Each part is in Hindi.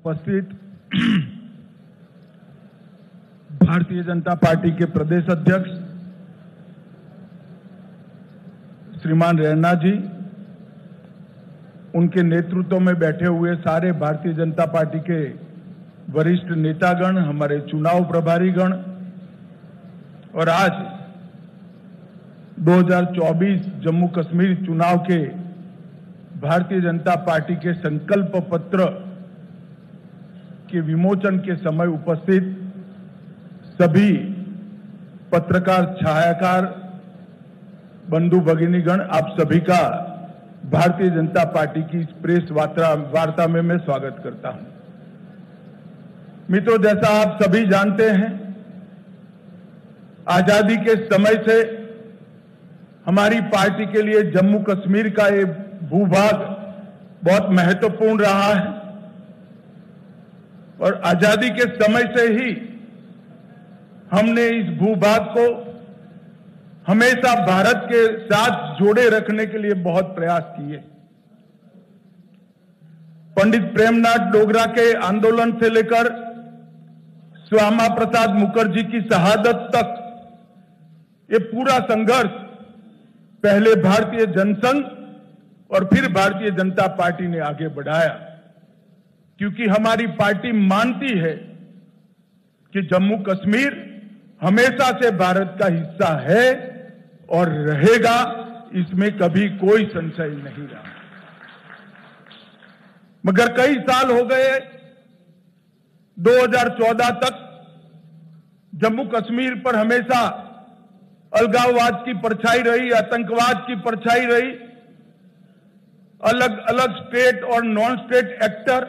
उपस्थित भारतीय जनता पार्टी के प्रदेश अध्यक्ष श्रीमान रैना जी, उनके नेतृत्व में बैठे हुए सारे भारतीय जनता पार्टी के वरिष्ठ नेतागण, हमारे चुनाव प्रभारीगण और आज 2024 जम्मू कश्मीर चुनाव के भारतीय जनता पार्टी के संकल्प पत्र के विमोचन के समय उपस्थित सभी पत्रकार, छायाकार, बंधु भगिनीगण, आप सभी का भारतीय जनता पार्टी की इस प्रेस वार्ता में मैं स्वागत करता हूं। मित्रों, जैसा आप सभी जानते हैं, आजादी के समय से हमारी पार्टी के लिए जम्मू कश्मीर का ये भूभाग बहुत महत्वपूर्ण रहा है और आजादी के समय से ही हमने इस भूभाग को हमेशा भारत के साथ जोड़े रखने के लिए बहुत प्रयास किए। पंडित प्रेमनाथ डोगरा के आंदोलन से लेकर श्यामा प्रसाद मुखर्जी की शहादत तक ये पूरा संघर्ष पहले भारतीय जनसंघ और फिर भारतीय जनता पार्टी ने आगे बढ़ाया, क्योंकि हमारी पार्टी मानती है कि जम्मू कश्मीर हमेशा से भारत का हिस्सा है और रहेगा, इसमें कभी कोई संशय नहीं रहा। मगर कई साल हो गए, 2014 तक जम्मू कश्मीर पर हमेशा अलगाववाद की परछाई रही, आतंकवाद की परछाई रही। अलग अलग स्टेट और non state actor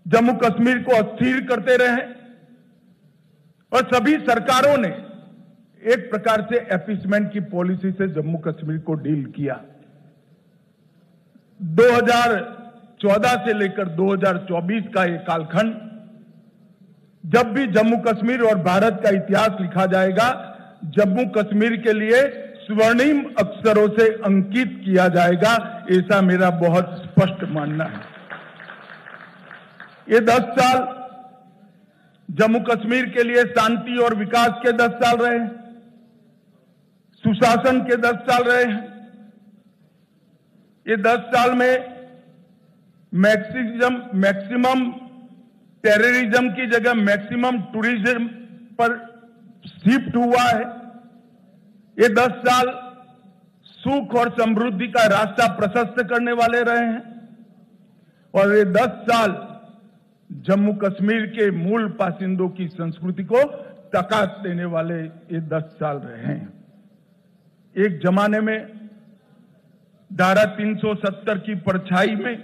Jammu Kashmir को अस्थिर करते रहे और सभी सरकारों ने एक प्रकार से अपीसमेंट की पॉलिसी से जम्मू कश्मीर को डील किया। 2014 से लेकर 2024 का ये कालखंड, जब भी जम्मू कश्मीर और भारत का इतिहास लिखा जाएगा, जम्मू कश्मीर के लिए स्वर्णिम अक्षरों से अंकित किया जाएगा, ऐसा मेरा बहुत स्पष्ट मानना है। ये 10 साल जम्मू कश्मीर के लिए शांति और विकास के 10 साल रहे, सुशासन के 10 साल रहे हैं। ये 10 साल में मैक्सिमम टेररिज्म की जगह मैक्सिमम टूरिज्म पर शिफ्ट हुआ है। ये 10 साल सुख और समृद्धि का रास्ता प्रशस्त करने वाले रहे हैं और ये 10 साल जम्मू कश्मीर के मूल बासिंदों की संस्कृति को ताकत देने वाले ये 10 साल रहे हैं। एक जमाने में धारा 370 की परछाई में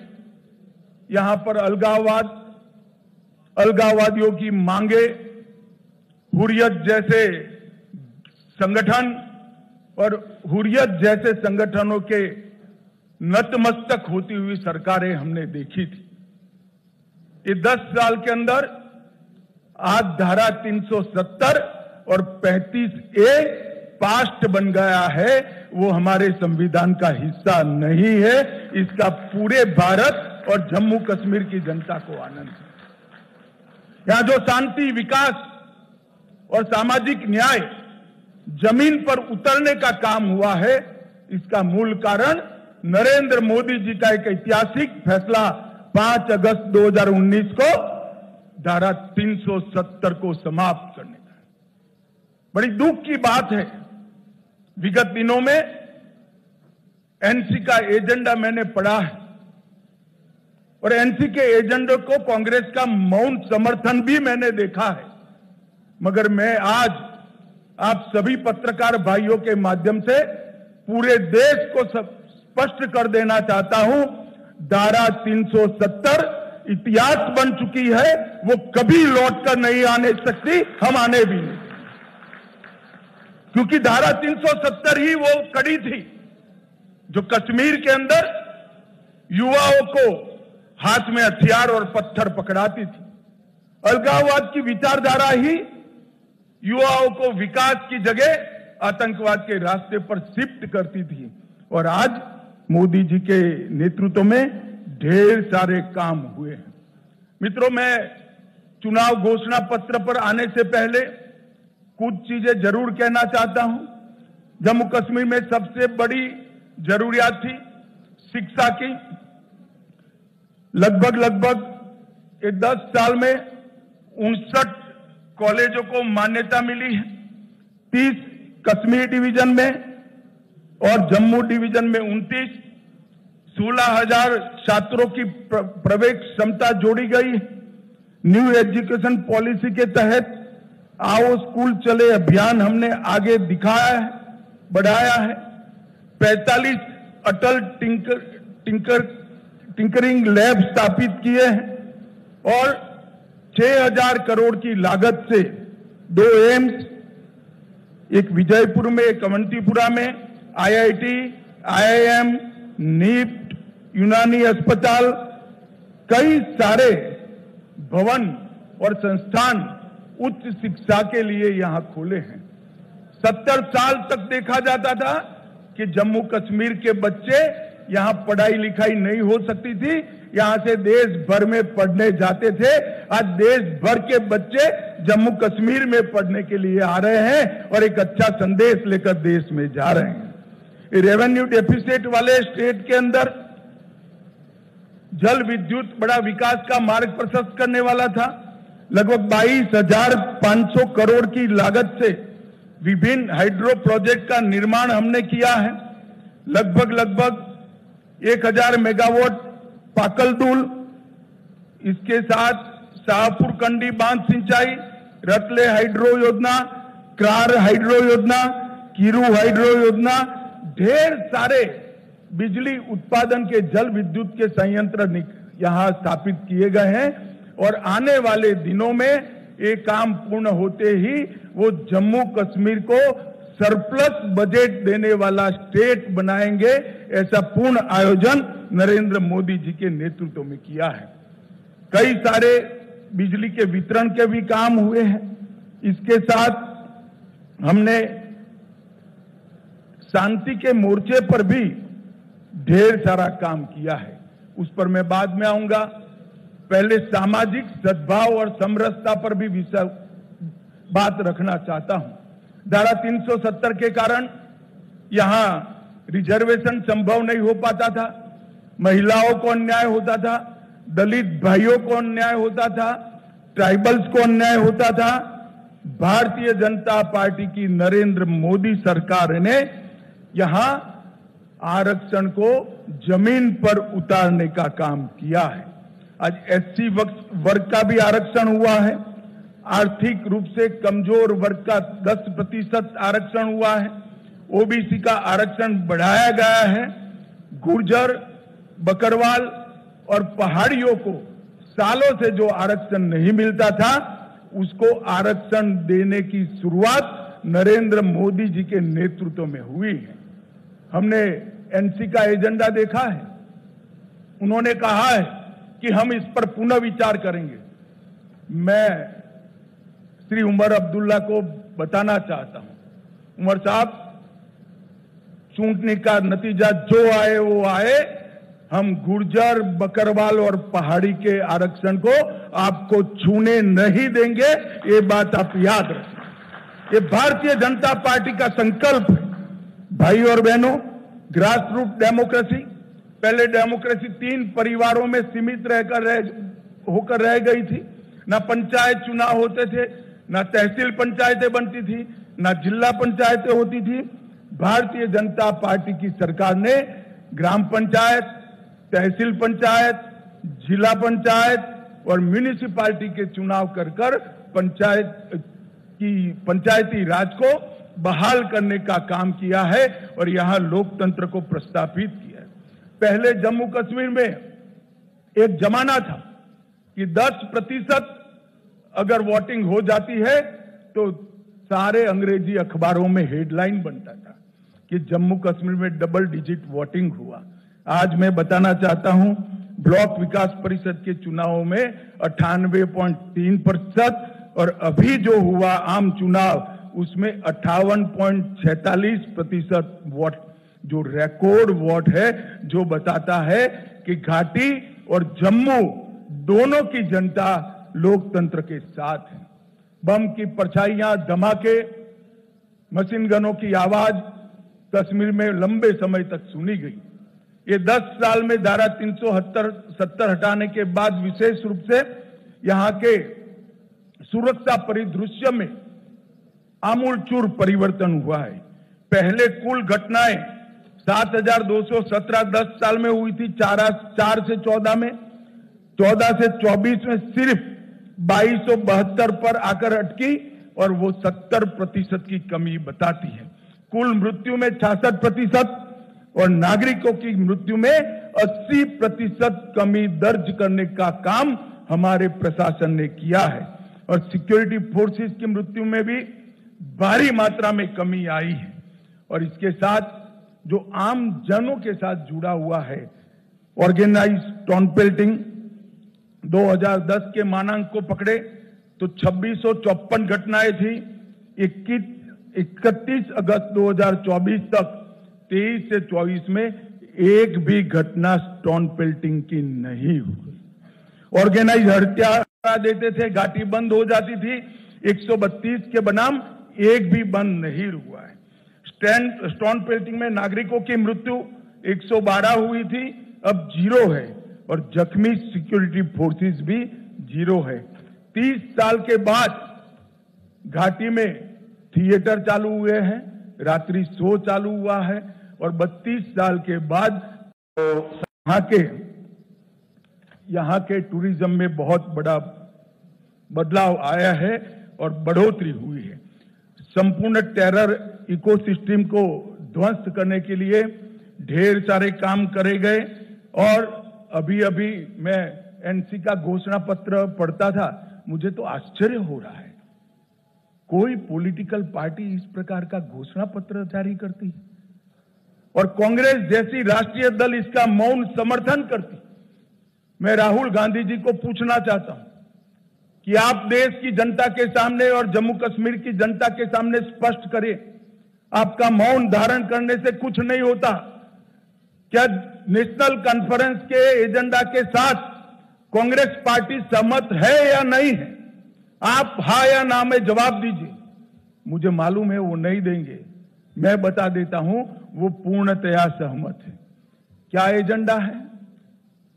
यहां पर अलगाववादियों की मांगे, हुर्रियत जैसे संगठन और हुर्रियत जैसे संगठनों के नतमस्तक होती हुई सरकारें हमने देखी थी। ये 10 साल के अंदर आज धारा 370 और 35A पास्ट बन गया है, वो हमारे संविधान का हिस्सा नहीं है। इसका पूरे भारत और जम्मू कश्मीर की जनता को आनंद है। यहां जो शांति, विकास और सामाजिक न्याय जमीन पर उतरने का काम हुआ है, इसका मूल कारण नरेंद्र मोदी जी का एक ऐतिहासिक फैसला 5 अगस्त 2019 को धारा 370 को समाप्त करने का। बड़ी दुख की बात है, विगत दिनों में एनसी का एजेंडा मैंने पढ़ा है और एनसी के एजेंडे को कांग्रेस का मौन समर्थन भी मैंने देखा है। मगर मैं आज आप सभी पत्रकार भाइयों के माध्यम से पूरे देश को स्पष्ट कर देना चाहता हूं, धारा 370 इतिहास बन चुकी है, वो कभी लौटकर नहीं आने सकती, हम आने भी नहीं, क्योंकि धारा 370 ही वो कड़ी थी जो कश्मीर के अंदर युवाओं को हाथ में हथियार और पत्थर पकड़ाती थी। अलगाववाद की विचारधारा ही युवाओं को विकास की जगह आतंकवाद के रास्ते पर शिफ्ट करती थी और आज मोदी जी के नेतृत्व में ढेर सारे काम हुए हैं। मित्रों, मैं चुनाव घोषणा पत्र पर आने से पहले कुछ चीजें जरूर कहना चाहता हूं। जम्मू कश्मीर में सबसे बड़ी जरूरियात थी शिक्षा की। लगभग 10 साल में 59 कॉलेजों को मान्यता मिली है। 30 कश्मीर डिवीजन में और जम्मू डिवीजन में 29, 16,000 छात्रों की प्रवेश क्षमता जोड़ी गई। न्यू एजुकेशन पॉलिसी के तहत आओ स्कूल चले अभियान हमने आगे दिखाया है, बढ़ाया है। 45 अटल टिंकरिंग लैब स्थापित किए हैं और 6,000 करोड़ की लागत से 2 एम्स, एक विजयपुर में, एक अवंतीपुरा में, IIT, IIM, नीट, यूनानी अस्पताल, कई सारे भवन और संस्थान उच्च शिक्षा के लिए यहां खोले हैं। 70 साल तक देखा जाता था कि जम्मू कश्मीर के बच्चे यहां पढ़ाई लिखाई नहीं हो सकती थी, यहां से देश भर में पढ़ने जाते थे। आज देश भर के बच्चे जम्मू कश्मीर में पढ़ने के लिए आ रहे हैं और एक अच्छा संदेश लेकर देश में जा रहे हैं। रेवेन्यू डेफिसिट वाले स्टेट के अंदर जल विद्युत बड़ा विकास का मार्ग प्रशस्त करने वाला था। लगभग 22,500 करोड़ की लागत से विभिन्न हाइड्रो प्रोजेक्ट का निर्माण हमने किया है। लगभग 1,000 मेगावाट पाकलदुल, इसके साथ शाहपुर कंडी बांध सिंचाई, रतले हाइड्रो योजना, क्रार हाइड्रो योजना, कीरू हाइड्रो योजना, ढेर सारे बिजली उत्पादन के जल विद्युत के संयंत्र यहां स्थापित किए गए हैं और आने वाले दिनों में ये काम पूर्ण होते ही वो जम्मू कश्मीर को सरप्लस बजट देने वाला स्टेट बनाएंगे। ऐसा पूर्ण आयोजन नरेंद्र मोदी जी के नेतृत्व में किया है। कई सारे बिजली के वितरण के भी काम हुए हैं। इसके साथ हमने शांति के मोर्चे पर भी ढेर सारा काम किया है, उस पर मैं बाद में आऊंगा। पहले सामाजिक सद्भाव और समरसता पर भी बात रखना चाहता हूं। धारा 370 के कारण यहां रिजर्वेशन संभव नहीं हो पाता था, महिलाओं को अन्याय होता था, दलित भाइयों को अन्याय होता था, ट्राइबल्स को अन्याय होता था। भारतीय जनता पार्टी की नरेंद्र मोदी सरकार ने यहां आरक्षण को जमीन पर उतारने का काम किया है। आज SC वर्ग का भी आरक्षण हुआ है। आर्थिक रूप से कमजोर वर्ग का 10% आरक्षण हुआ है। OBC का आरक्षण बढ़ाया गया है। गुर्जर, बकरवाल और पहाड़ियों को सालों से जो आरक्षण नहीं मिलता था, उसको आरक्षण देने की शुरुआत नरेंद्र मोदी जी के नेतृत्व में हुई है। हमने NC का एजेंडा देखा है। उन्होंने कहा है कि हम इस पर पुनः विचार करेंगे। मैं श्री उमर अब्दुल्ला को बताना चाहता हूं, उमर साहब, चूंटनी का नतीजा जो आए वो आए, हम गुर्जर, बकरवाल और पहाड़ी के आरक्षण को आपको छूने नहीं देंगे। ये बात आप याद रखें। ये भारतीय जनता पार्टी का संकल्प है। भाई और बहनों, ग्रास रूट डेमोक्रेसी, पहले डेमोक्रेसी 3 परिवारों में सीमित होकर रह गई थी। ना पंचायत चुनाव होते थे, ना तहसील पंचायतें बनती थी, ना जिला पंचायतें होती थी। भारतीय जनता पार्टी की सरकार ने ग्राम पंचायत, तहसील पंचायत, जिला पंचायत और म्यूनिसिपैलिटी के चुनाव कर पंचायती राज को बहाल करने का काम किया है और यहां लोकतंत्र को प्रस्थापित किया है। पहले जम्मू कश्मीर में एक जमाना था कि 10% अगर वोटिंग हो जाती है तो सारे अंग्रेजी अखबारों में हेडलाइन बनता था कि जम्मू कश्मीर में डबल डिजिट वोटिंग हुआ। आज मैं बताना चाहता हूं, ब्लॉक विकास परिषद के चुनावों में 98.3% और अभी जो हुआ आम चुनाव उसमें 58.46% वोट, जो रिकॉर्ड वोट है, जो बताता है कि घाटी और जम्मू दोनों की जनता लोकतंत्र के साथ है। बम की परछाइयां, धमाके, मशीन गनों की आवाज कश्मीर में लंबे समय तक सुनी गई। ये 10 साल में धारा 370 हटाने के बाद विशेष रूप से यहां के सुरक्षा परिदृश्य में आमूलचूर परिवर्तन हुआ है। पहले कुल घटनाएं 7,217 10 साल में हुई थी 4 से 14 में, 14 से 24 में सिर्फ 2272 पर आकर अटकी और वो 70% की कमी बताती है। कुल मृत्यु में 66% और नागरिकों की मृत्यु में 80% कमी दर्ज करने का काम हमारे प्रशासन ने किया है और सिक्योरिटी फोर्सेस की मृत्यु में भी भारी मात्रा में कमी आई है। और इसके साथ जो आम जनों के साथ जुड़ा हुआ है, ऑर्गेनाइज टाउन पेल्टिंग 2010 के मानांक को पकड़े तो 2654 घटनाएं थी। 31 अगस्त 2024 तक 23 से 24 में एक भी घटना स्टोन पेल्टिंग की नहीं हुई। ऑर्गेनाइज हत्या देते थे, घाटी बंद हो जाती थी, 132 के बनाम एक भी बंद नहीं हुआ है। स्टोन पेल्टिंग में नागरिकों की मृत्यु 112 हुई थी, अब 0 है और जख्मी सिक्योरिटी फोर्सेस भी 0 है। 30 साल के बाद घाटी में थिएटर चालू हुए हैं, रात्रि शो चालू हुआ है और 32 साल के बाद यहाँ के टूरिज्म में बहुत बड़ा बदलाव आया है और बढ़ोतरी हुई है। संपूर्ण टेरर इकोसिस्टम को ध्वस्त करने के लिए ढेर सारे काम करे गए और अभी मैं एनसी का घोषणा पत्र पढ़ता था, मुझे तो आश्चर्य हो रहा है, कोई पॉलिटिकल पार्टी इस प्रकार का घोषणा पत्र जारी करती है और कांग्रेस जैसी राष्ट्रीय दल इसका मौन समर्थन करती। मैं राहुल गांधी जी को पूछना चाहता हूं कि आप देश की जनता के सामने और जम्मू कश्मीर की जनता के सामने स्पष्ट करें, आपका मौन धारण करने से कुछ नहीं होता। क्या नेशनल कॉन्फ्रेंस के एजेंडा के साथ कांग्रेस पार्टी सहमत है या नहीं है? आप हाँ या ना में जवाब दीजिए। मुझे मालूम है वो नहीं देंगे, मैं बता देता हूं वो पूर्णतया सहमत है। क्या एजेंडा है?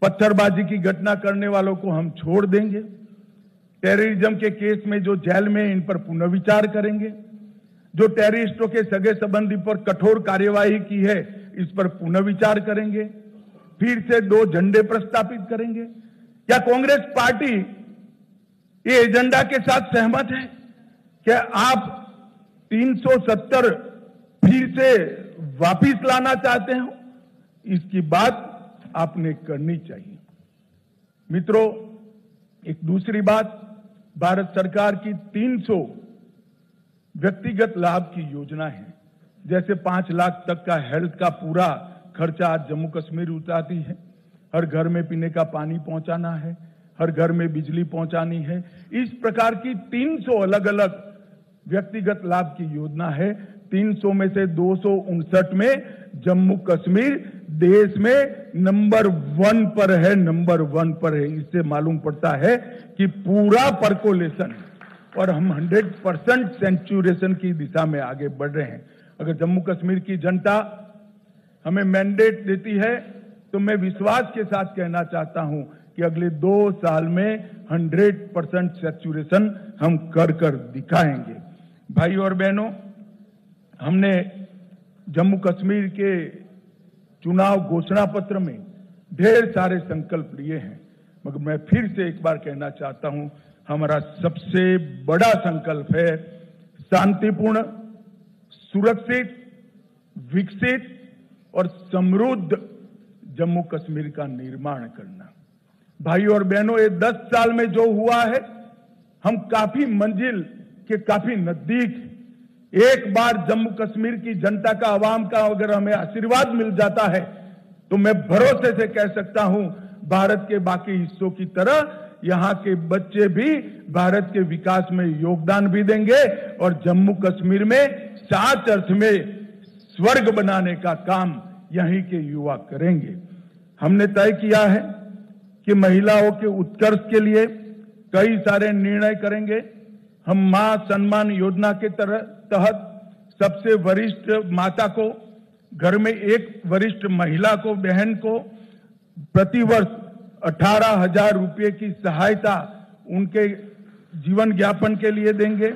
पत्थरबाजी की घटना करने वालों को हम छोड़ देंगे, टेररिज्म के केस में जो जेल में इन पर पुनर्विचार करेंगे, जो टेररिस्टों के सगे संबंधी पर कठोर कार्यवाही की है इस पर पुनर्विचार करेंगे, फिर से 2 झंडे प्रस्तापित करेंगे। क्या कांग्रेस पार्टी ये एजेंडा के साथ सहमत है? क्या आप 370 फिर से वापिस लाना चाहते हो? इसकी बात आपने करनी चाहिए। मित्रों, एक दूसरी बात, भारत सरकार की 300 व्यक्तिगत लाभ की योजना है। जैसे 5 लाख तक का हेल्थ का पूरा खर्चा आज जम्मू कश्मीर उठाती है, हर घर में पीने का पानी पहुंचाना है, हर घर में बिजली पहुंचानी है। इस प्रकार की 300 अलग अलग व्यक्तिगत लाभ की योजना है। 300 में से 259 में जम्मू कश्मीर देश में नंबर 1 पर है, नंबर 1 पर है। इससे मालूम पड़ता है कि पूरा परकोलेशन और हम 100% सेंचुरेशन की दिशा में आगे बढ़ रहे हैं। अगर जम्मू कश्मीर की जनता हमें मैंडेट देती है तो मैं विश्वास के साथ कहना चाहता हूं कि अगले 2 साल में 100% सेचुरेशन हम कर दिखाएंगे। भाई और बहनों, हमने जम्मू कश्मीर के चुनाव घोषणा पत्र में ढेर सारे संकल्प लिए हैं, मगर मैं फिर से एक बार कहना चाहता हूं, हमारा सबसे बड़ा संकल्प है शांतिपूर्ण, सुरक्षित, विकसित और समृद्ध जम्मू कश्मीर का निर्माण करना। भाइयों और बहनों, ये 10 साल में जो हुआ है, हम काफी मंजिल के काफी नजदीक। एक बार जम्मू कश्मीर की जनता का, आवाम का अगर हमें आशीर्वाद मिल जाता है तो मैं भरोसे से कह सकता हूं, भारत के बाकी हिस्सों की तरह यहां के बच्चे भी भारत के विकास में योगदान भी देंगे और जम्मू कश्मीर में सच अर्थ में स्वर्ग बनाने का काम यहीं के युवा करेंगे। हमने तय किया है कि महिलाओं के उत्कर्ष के लिए कई सारे निर्णय करेंगे। हम मां सम्मान योजना के तहत सबसे वरिष्ठ माता को, घर में एक वरिष्ठ महिला को, बहन को प्रतिवर्ष 18,000 रुपये की सहायता उनके जीवन यापन के लिए देंगे।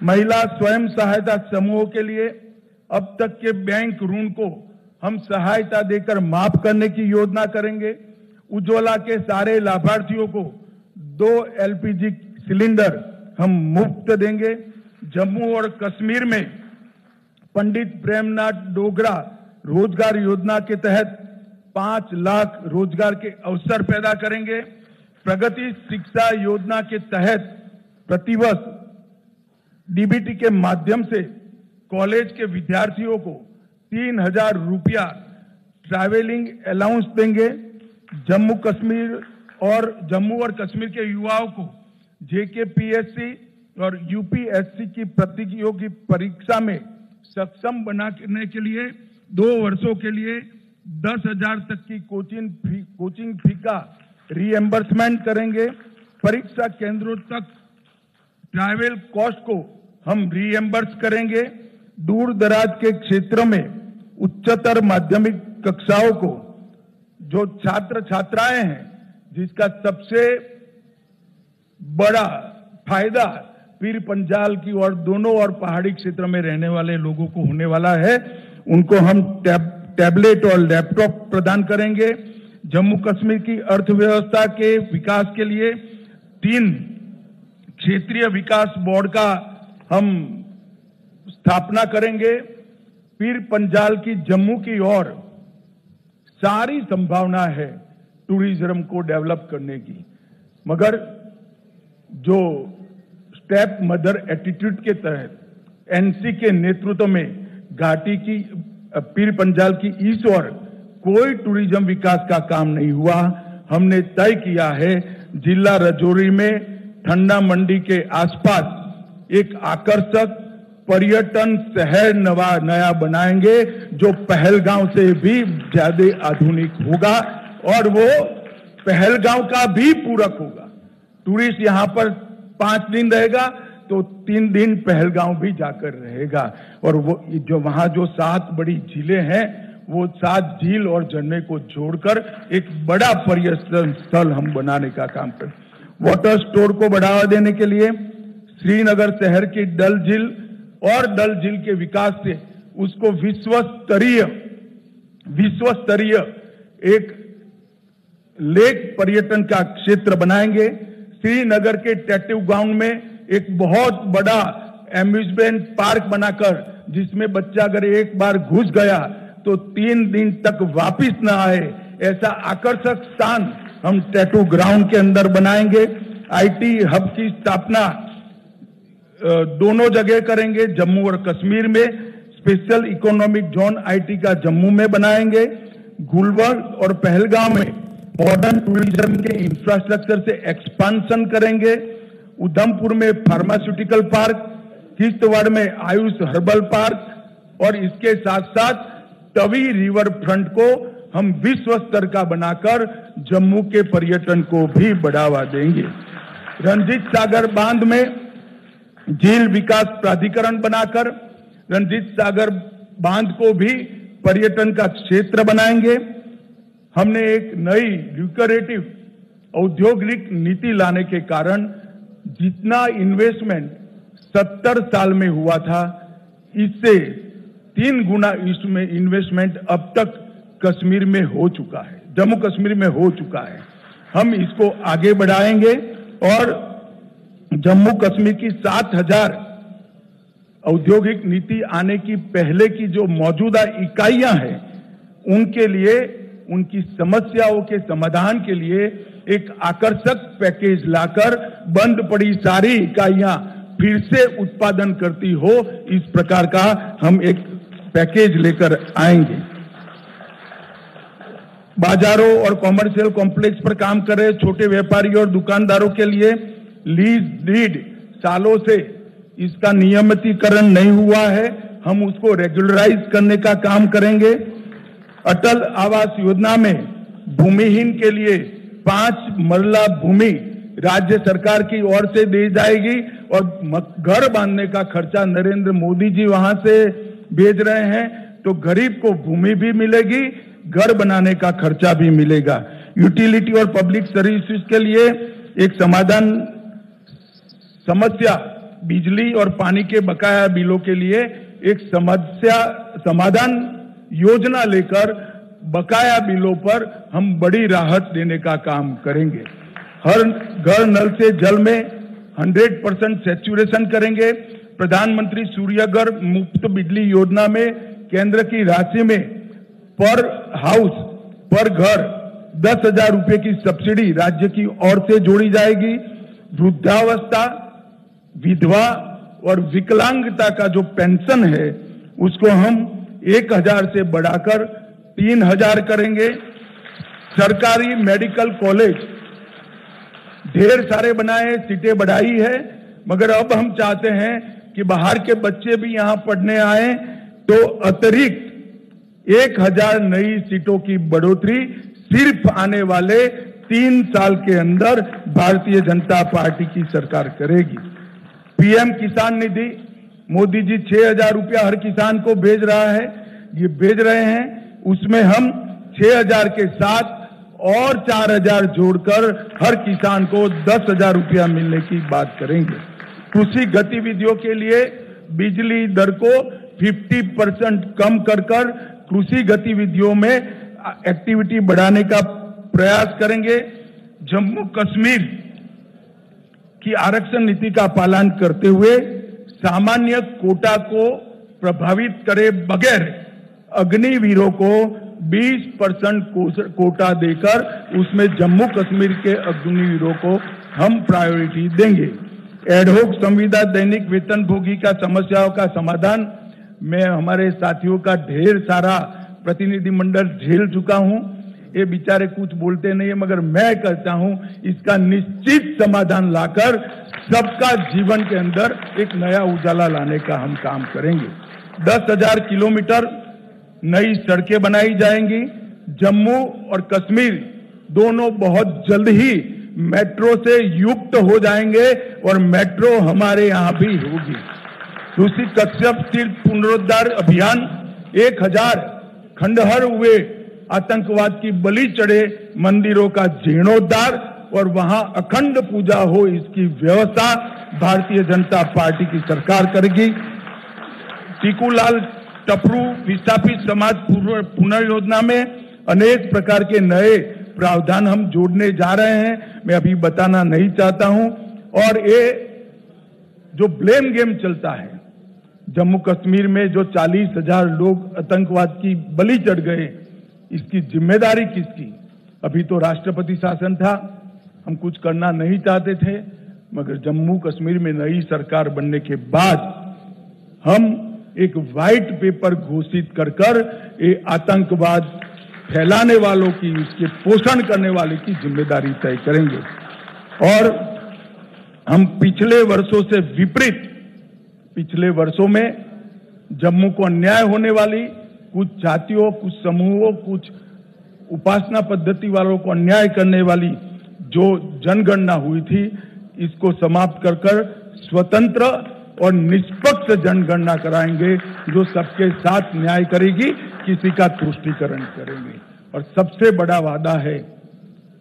महिला स्वयं सहायता समूहों के लिए अब तक के बैंक ऋण को हम सहायता देकर माफ करने की योजना करेंगे। उज्ज्वला के सारे लाभार्थियों को 2 LPG सिलेंडर हम मुफ्त देंगे। जम्मू और कश्मीर में पंडित प्रेमनाथ डोगरा रोजगार योजना के तहत 5 लाख रोजगार के अवसर पैदा करेंगे। प्रगति शिक्षा योजना के तहत प्रतिवर्ष DBT के माध्यम से कॉलेज के विद्यार्थियों को 3,000 रुपया ट्रैवलिंग अलाउंस देंगे। जम्मू और कश्मीर के युवाओं को JKPSC और UPSC की प्रतियोगी परीक्षा में सक्षम बनाने के लिए 2 वर्षों के लिए 10,000 तक की कोचिंग फी का रीएम्बर्समेंट करेंगे। परीक्षा केंद्रों तक ट्रैवल कॉस्ट को हम रीएम्बर्स करेंगे। दूर दराज के क्षेत्रों में उच्चतर माध्यमिक कक्षाओं को जो छात्र छात्राएं हैं, जिसका सबसे बड़ा फायदा पीर पंजाल की और दोनों और पहाड़ी क्षेत्र में रहने वाले लोगों को होने वाला है, उनको हम टैबलेट और लैपटॉप प्रदान करेंगे। जम्मू कश्मीर की अर्थव्यवस्था के विकास के लिए 3 क्षेत्रीय विकास बोर्ड का हम स्थापना करेंगे। पीर पंजाल की जम्मू की ओर सारी संभावना है टूरिज्म को डेवलप करने की, मगर जो स्टेप मदर एटीट्यूड के तहत NC के नेतृत्व में घाटी की पीर पंजाल की इस ओर कोई टूरिज्म विकास का काम नहीं हुआ। हमने तय किया है जिला राजौरी में ठंडा मंडी के आसपास एक आकर्षक पर्यटन शहर नया बनाएंगे जो पहलगांव से भी ज्यादा आधुनिक होगा और वो पहलगांव का भी पूरक होगा। टूरिस्ट यहां पर 5 दिन रहेगा तो 3 दिन पहलगांव भी जाकर रहेगा और वो जो वहां जो 7 बड़ी झीलें हैं वो 7 झील और झरने को जोड़कर एक बड़ा पर्यटन स्थल हम बनाने का काम करें। वाटर स्टोर को बढ़ावा देने के लिए श्रीनगर शहर की डल झील और डल झील के विकास से उसको विश्व स्तरीय एक लेक पर्यटन का क्षेत्र बनाएंगे। श्रीनगर के टैटू ग्राउंड में एक बहुत बड़ा एम्यूजमेंट पार्क बनाकर जिसमें बच्चा अगर एक बार घुस गया तो 3 दिन तक वापिस न आए, ऐसा आकर्षक स्थान हम टैटू ग्राउंड के अंदर बनाएंगे। IT हब की स्थापना दोनों जगह करेंगे। जम्मू और कश्मीर में स्पेशल इकोनॉमिक जोन IT का जम्मू में बनाएंगे। गुलबर्ग और पहलगांव में मॉडर्न टूरिज्म के इंफ्रास्ट्रक्चर से एक्सपांशन करेंगे। उधमपुर में फार्मास्यूटिकल पार्क, किश्तवाड़ में आयुष हर्बल पार्क और इसके साथ साथ तवी रिवर फ्रंट को हम विश्व स्तर का बनाकर जम्मू के पर्यटन को भी बढ़ावा देंगे। रंजीत सागर बांध में झील विकास प्राधिकरण बनाकर रंजीत सागर बांध को भी पर्यटन का क्षेत्र बनाएंगे। हमने एक नई ल्यूक्रेटिव औद्योगिक नीति लाने के कारण जितना इन्वेस्टमेंट 70 साल में हुआ था, इससे 3 गुना इसमें इन्वेस्टमेंट अब तक कश्मीर में हो चुका है, जम्मू कश्मीर में हो चुका है। हम इसको आगे बढ़ाएंगे और जम्मू कश्मीर की 7,000 औद्योगिक नीति आने की पहले की जो मौजूदा इकाइयां हैं उनके लिए, उनकी समस्याओं के समाधान के लिए एक आकर्षक पैकेज लाकर बंद पड़ी सारी इकाइयां फिर से उत्पादन करती हो, इस प्रकार का हम एक पैकेज लेकर आएंगे। बाजारों और कॉमर्शियल कॉम्प्लेक्स पर काम कर रहे छोटे व्यापारियों और दुकानदारों के लिए लीज डीड सालों से इसका नियमितीकरण नहीं हुआ है, हम उसको रेगुलराइज करने का काम करेंगे। अटल आवास योजना में भूमिहीन के लिए 5 मरला भूमि राज्य सरकार की ओर से दी जाएगी और घर बांधने का खर्चा नरेंद्र मोदी जी वहां से भेज रहे हैं, तो गरीब को भूमि भी मिलेगी, घर बनाने का खर्चा भी मिलेगा। यूटिलिटी और पब्लिक सर्विसेज के लिए एक समस्या बिजली और पानी के बकाया बिलों के लिए एक समाधान योजना लेकर बकाया बिलों पर हम बड़ी राहत देने का काम करेंगे। हर घर नल से जल में 100% सैचुरेशन करेंगे। प्रधानमंत्री सूर्यघर मुफ्त बिजली योजना में केंद्र की राशि में पर हाउस पर घर 10,000 रुपए की सब्सिडी राज्य की ओर से जोड़ी जाएगी। वृद्धावस्था, विधवा और विकलांगता का जो पेंशन है उसको हम 1,000 से बढ़ाकर 3,000 करेंगे। सरकारी मेडिकल कॉलेज ढेर सारे बनाए, सीटें बढ़ाई है, मगर अब हम चाहते हैं कि बाहर के बच्चे भी यहां पढ़ने आए, तो अतिरिक्त 1,000 नई सीटों की बढ़ोतरी सिर्फ आने वाले 3 साल के अंदर भारतीय जनता पार्टी की सरकार करेगी। पीएम किसान निधि मोदी जी 6,000 रुपया हर किसान को भेज रहा है, ये भेज रहे हैं, उसमें हम 6,000 के साथ और 4,000 जोड़कर हर किसान को 10,000 रुपया मिलने की बात करेंगे। कृषि गतिविधियों के लिए बिजली दर को 50% कम कर कृषि गतिविधियों में एक्टिविटी बढ़ाने का प्रयास करेंगे। जम्मू कश्मीर की आरक्षण नीति का पालन करते हुए सामान्य कोटा को प्रभावित करे बगैर अग्निवीरों को 20% कोटा देकर उसमें जम्मू कश्मीर के अग्निवीरों को हम प्रायोरिटी देंगे। एडहोक संविदा दैनिक वेतनभोगी का समस्याओं का समाधान मैं हमारे साथियों का ढेर सारा प्रतिनिधिमंडल झेल चुका हूं। ये बेचारे कुछ बोलते नहीं है, मगर मैं कहता हूं इसका निश्चित समाधान लाकर सबका जीवन के अंदर एक नया उजाला लाने का हम काम करेंगे। 10,000 किलोमीटर नई सड़कें बनाई जाएंगी। जम्मू और कश्मीर दोनों बहुत जल्द ही मेट्रो से युक्त हो जाएंगे और मेट्रो हमारे यहां भी होगी। दूसरी कश्यप तीर्थ पुनरुद्धार अभियान 1,000 खंडहर हुए आतंकवाद की बलि चढ़े मंदिरों का जीर्णोद्धार और वहां अखंड पूजा हो, इसकी व्यवस्था भारतीय जनता पार्टी की सरकार करेगी। टीकूलाल टपरू विस्थापित समाज पुनर्योजना में अनेक प्रकार के नए प्रावधान हम जोड़ने जा रहे हैं, मैं अभी बताना नहीं चाहता हूं। और ये जो ब्लेम गेम चलता है, जम्मू कश्मीर में जो 40,000 लोग आतंकवाद की बलि चढ़ गए, इसकी जिम्मेदारी किसकी? अभी तो राष्ट्रपति शासन था, हम कुछ करना नहीं चाहते थे, मगर जम्मू कश्मीर में नई सरकार बनने के बाद हम एक व्हाइट पेपर घोषित कर ये आतंकवाद फैलाने वालों की, उसके पोषण करने वाले की जिम्मेदारी तय करेंगे। और हम पिछले वर्षों से विपरीत, पिछले वर्षों में जम्मू को अन्याय होने वाली कुछ जातियों, कुछ समूहों, कुछ उपासना पद्धति वालों को अन्याय करने वाली जो जनगणना हुई थी, इसको समाप्त कर स्वतंत्र और निष्पक्ष जनगणना कराएंगे जो सबके साथ न्याय करेगी, किसी का तुष्टीकरण करेंगे। और सबसे बड़ा वादा है,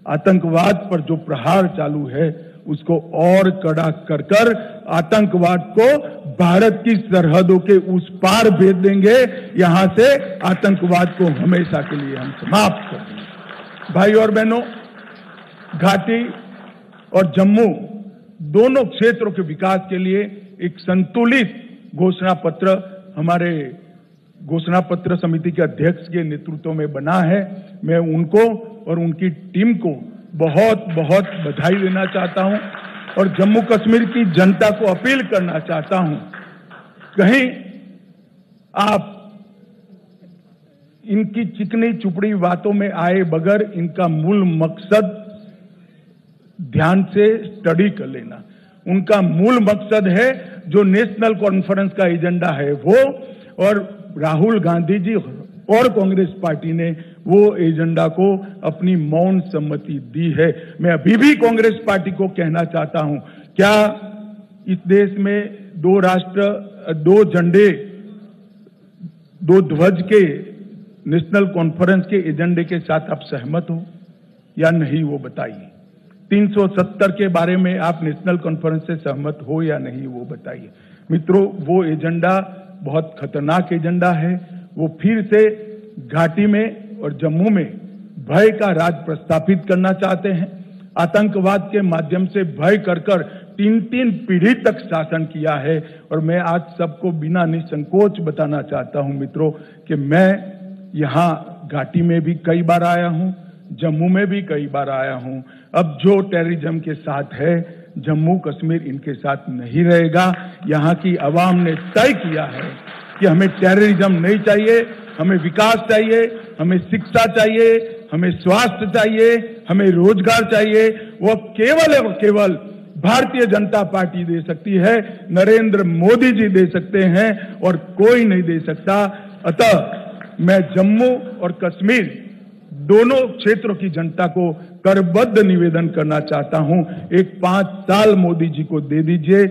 आतंकवाद पर जो प्रहार चालू है उसको और कड़ा कर आतंकवाद को भारत की सरहदों के उस पार भेज देंगे। यहां से आतंकवाद को हमेशा के लिए हम समाप्त कर देंगे। भाई और बहनों, घाटी और जम्मू दोनों क्षेत्रों के विकास के लिए एक संतुलित घोषणा पत्र हमारे घोषणा पत्र समिति के अध्यक्ष के नेतृत्व में बना है। मैं उनको और उनकी टीम को बहुत बहुत बधाई देना चाहता हूं और जम्मू कश्मीर की जनता को अपील करना चाहता हूं, कहीं आप इनकी चिकनी चुपड़ी बातों में आए बगैर इनका मूल मकसद ध्यान से स्टडी कर लेना। उनका मूल मकसद है जो नेशनल कॉन्फ्रेंस का एजेंडा है वो, और राहुल गांधी जी और कांग्रेस पार्टी ने वो एजेंडा को अपनी मौन सम्मति दी है। मैं अभी भी कांग्रेस पार्टी को कहना चाहता हूं, क्या इस देश में 2 राष्ट्र 2 झंडे 2 ध्वज के नेशनल कॉन्फ्रेंस के एजेंडे के साथ आप सहमत हो या नहीं, वो बताइए। 370 के बारे में आप नेशनल कॉन्फ्रेंस से सहमत हो या नहीं, वो बताइए। मित्रों, वो एजेंडा बहुत खतरनाक एजेंडा है। वो फिर से घाटी में और जम्मू में भय का राज प्रस्थापित करना चाहते हैं। आतंकवाद के माध्यम से भय कर 3 पीढ़ी तक शासन किया है। और मैं आज सबको बिना निसंकोच बताना चाहता हूं मित्रों कि मैं यहां घाटी में भी कई बार आया हूं, जम्मू में भी कई बार आया हूं। अब जो टेररिज्म के साथ है, जम्मू कश्मीर इनके साथ नहीं रहेगा। यहां की आवाम ने तय किया है कि हमें टेररिज्म नहीं चाहिए, हमें विकास चाहिए, हमें शिक्षा चाहिए, हमें स्वास्थ्य चाहिए, हमें रोजगार चाहिए। वो केवल और केवल भारतीय जनता पार्टी दे सकती है, नरेंद्र मोदी जी दे सकते हैं और कोई नहीं दे सकता। अतः मैं जम्मू और कश्मीर दोनों क्षेत्रों की जनता को करबद्ध निवेदन करना चाहता हूं, एक 5 साल मोदी जी को दे दीजिए,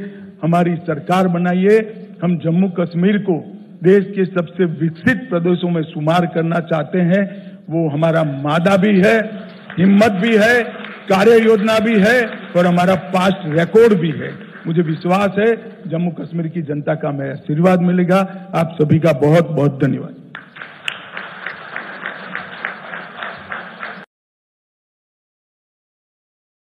हमारी सरकार बनाइए। हम जम्मू कश्मीर को देश के सबसे विकसित प्रदेशों में शुमार करना चाहते हैं। वो हमारा मादा भी है, हिम्मत भी है, कार्य योजना भी है और हमारा पास्ट रिकॉर्ड भी है। मुझे विश्वास है जम्मू कश्मीर की जनता का हमें आशीर्वाद मिलेगा। आप सभी का बहुत बहुत धन्यवाद।